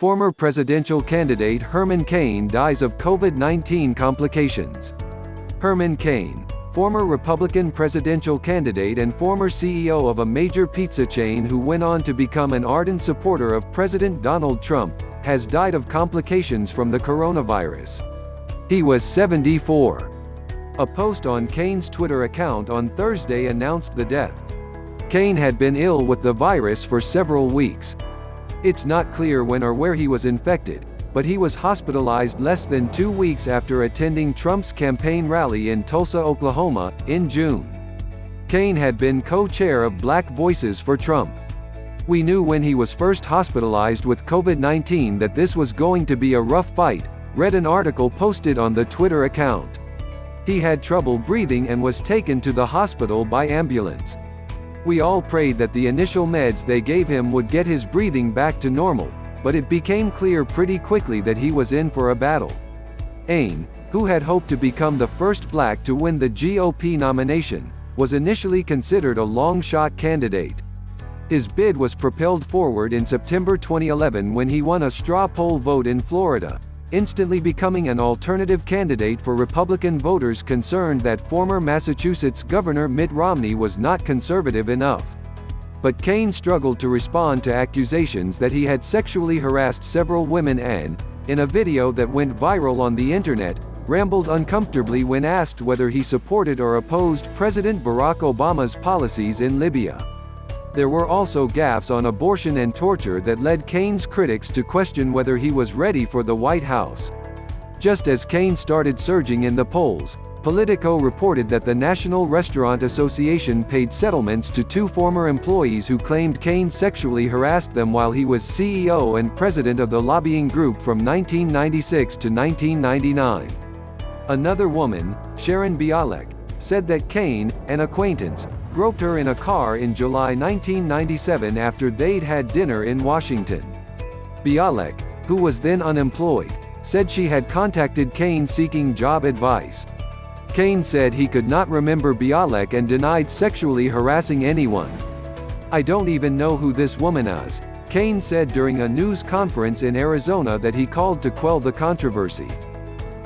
Former presidential candidate Herman Cain dies of COVID-19 complications. Herman Cain, former Republican presidential candidate and former CEO of a major pizza chain who went on to become an ardent supporter of President Donald Trump, has died of complications from the coronavirus. He was 74. A post on Cain's Twitter account on Thursday announced the death. Cain had been ill with the virus for several weeks. It's not clear when or where he was infected, but he was hospitalized less than 2 weeks after attending Trump's campaign rally in Tulsa, Oklahoma, in June. Cain had been co-chair of Black Voices for Trump. "We knew when he was first hospitalized with COVID-19 that this was going to be a rough fight," read an article posted on the Twitter account. "He had trouble breathing and was taken to the hospital by ambulance. We all prayed that the initial meds they gave him would get his breathing back to normal, but it became clear pretty quickly that he was in for a battle." Cain, who had hoped to become the first black to win the GOP nomination, was initially considered a long-shot candidate. His bid was propelled forward in September 2011 when he won a straw poll vote in Florida, instantly becoming an alternative candidate for Republican voters concerned that former Massachusetts Governor Mitt Romney was not conservative enough. But Cain struggled to respond to accusations that he had sexually harassed several women and, in a video that went viral on the internet, rambled uncomfortably when asked whether he supported or opposed President Barack Obama's policies in Libya. There were also gaffes on abortion and torture that led Cain's critics to question whether he was ready for the White House. Just as Cain started surging in the polls, Politico reported that the National Restaurant Association paid settlements to 2 former employees who claimed Cain sexually harassed them while he was CEO and president of the lobbying group from 1996 to 1999. Another woman, Sharon Bialek, said that Cain, an acquaintance, groped her in a car in July 1997 after they'd had dinner in Washington. Bialek, who was then unemployed, said she had contacted Cain seeking job advice. Cain said he could not remember Bialek and denied sexually harassing anyone. "I don't even know who this woman is," Cain said during a news conference in Arizona that he called to quell the controversy.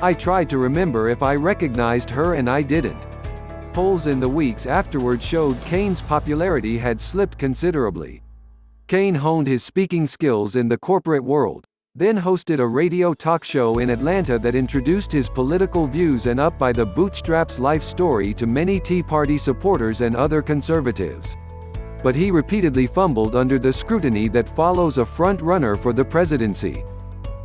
"I tried to remember if I recognized her and I didn't." Polls in the weeks afterward showed Cain's popularity had slipped considerably. Cain honed his speaking skills in the corporate world, then hosted a radio talk show in Atlanta that introduced his political views and up by the bootstraps life story to many Tea Party supporters and other conservatives. But he repeatedly fumbled under the scrutiny that follows a front-runner for the presidency.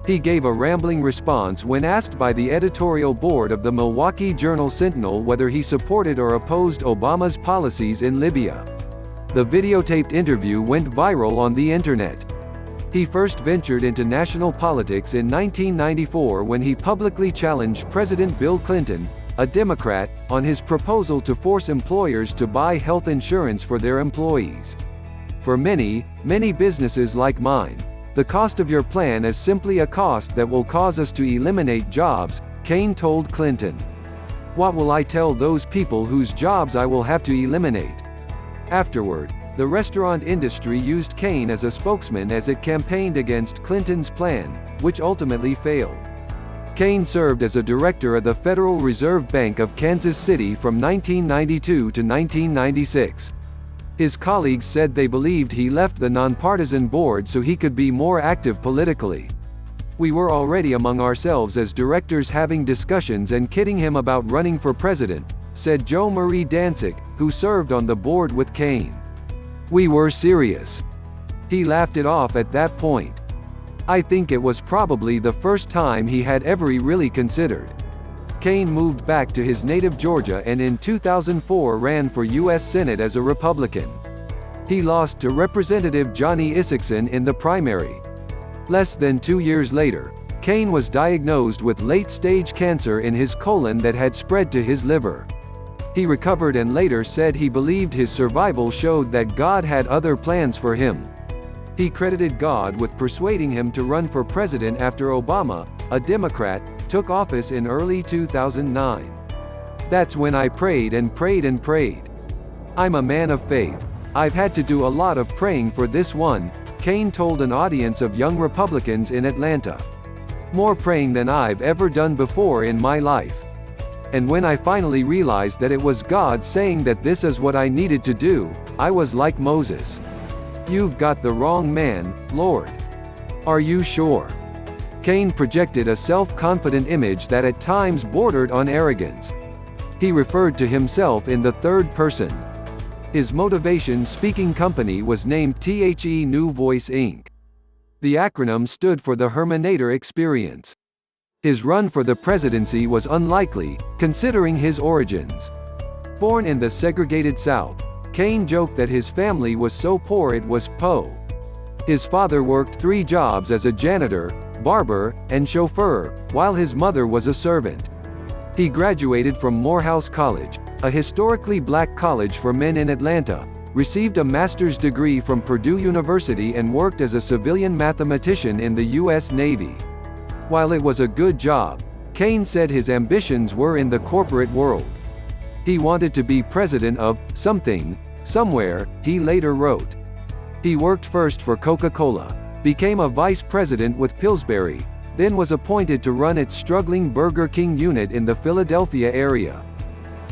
He gave a rambling response when asked by the editorial board of the Milwaukee Journal-Sentinel whether he supported or opposed Obama's policies in Libya. The videotaped interview went viral on the internet. He first ventured into national politics in 1994 when he publicly challenged President Bill Clinton, a Democrat, on his proposal to force employers to buy health insurance for their employees. "For many businesses like mine, the cost of your plan is simply a cost that will cause us to eliminate jobs," Cain told Clinton. "What will I tell those people whose jobs I will have to eliminate?" Afterward, the restaurant industry used Cain as a spokesman as it campaigned against Clinton's plan, which ultimately failed. Cain served as a director of the Federal Reserve Bank of Kansas City from 1992 to 1996. His colleagues said they believed he left the nonpartisan board so he could be more active politically. "We were already among ourselves as directors having discussions and kidding him about running for president," said Jo Marie Danzig, who served on the board with Cain. "We were serious. He laughed it off at that point. I think it was probably the first time he had ever really considered." Cain moved back to his native Georgia and in 2004 ran for U.S. Senate as a Republican. He lost to Representative Johnny Isakson in the primary. Less than 2 years later, Cain was diagnosed with late-stage cancer in his colon that had spread to his liver. He recovered and later said he believed his survival showed that God had other plans for him. He credited God with persuading him to run for president after Obama, a Democrat, took office in early 2009. "That's when I prayed and prayed and prayed. I'm a man of faith. I've had to do a lot of praying for this one," Cain told an audience of young Republicans in Atlanta. "More praying than I've ever done before in my life. And when I finally realized that it was God saying that this is what I needed to do, I was like Moses. You've got the wrong man, Lord. Are you sure?" Cain projected a self-confident image that at times bordered on arrogance. He referred to himself in the third person. His motivation speaking company was named The New Voice Inc. The acronym stood for the Hermanator Experience. His run for the presidency was unlikely, considering his origins. Born in the segregated South, Cain joked that his family was so poor it was po. His father worked 3 jobs as a janitor, barber, and chauffeur, while his mother was a servant. He graduated from Morehouse College, a historically black college for men in Atlanta, received a master's degree from Purdue University and worked as a civilian mathematician in the U.S. Navy. While it was a good job, Cain said his ambitions were in the corporate world. He wanted to be president of something, somewhere, he later wrote. He worked first for Coca-Cola, became a vice president with Pillsbury, then was appointed to run its struggling Burger King unit in the Philadelphia area.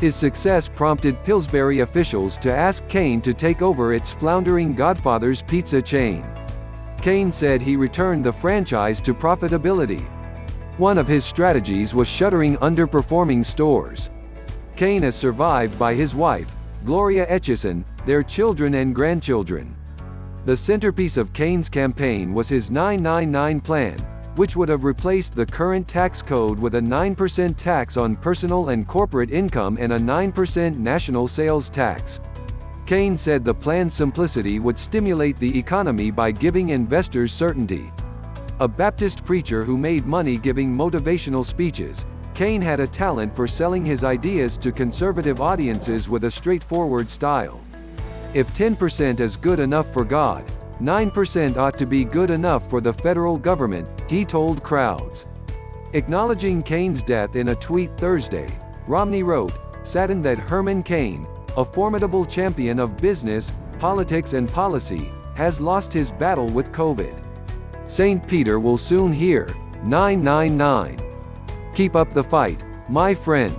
His success prompted Pillsbury officials to ask Cain to take over its floundering Godfather's Pizza chain. Cain said he returned the franchise to profitability. One of his strategies was shuttering underperforming stores. Cain is survived by his wife, Gloria Etchison, their children and grandchildren. The centerpiece of Cain's campaign was his 999 plan, which would have replaced the current tax code with a 9% tax on personal and corporate income and a 9% national sales tax. Cain said the plan's simplicity would stimulate the economy by giving investors certainty. A Baptist preacher who made money giving motivational speeches, Cain had a talent for selling his ideas to conservative audiences with a straightforward style. If 10% is good enough for God, 9% ought to be good enough for the federal government, he told crowds. Acknowledging Cain's death in a tweet Thursday, Romney wrote, "Saddened that Herman Cain, a formidable champion of business, politics and policy, has lost his battle with COVID. St. Peter will soon hear 999. Keep up the fight, my friend."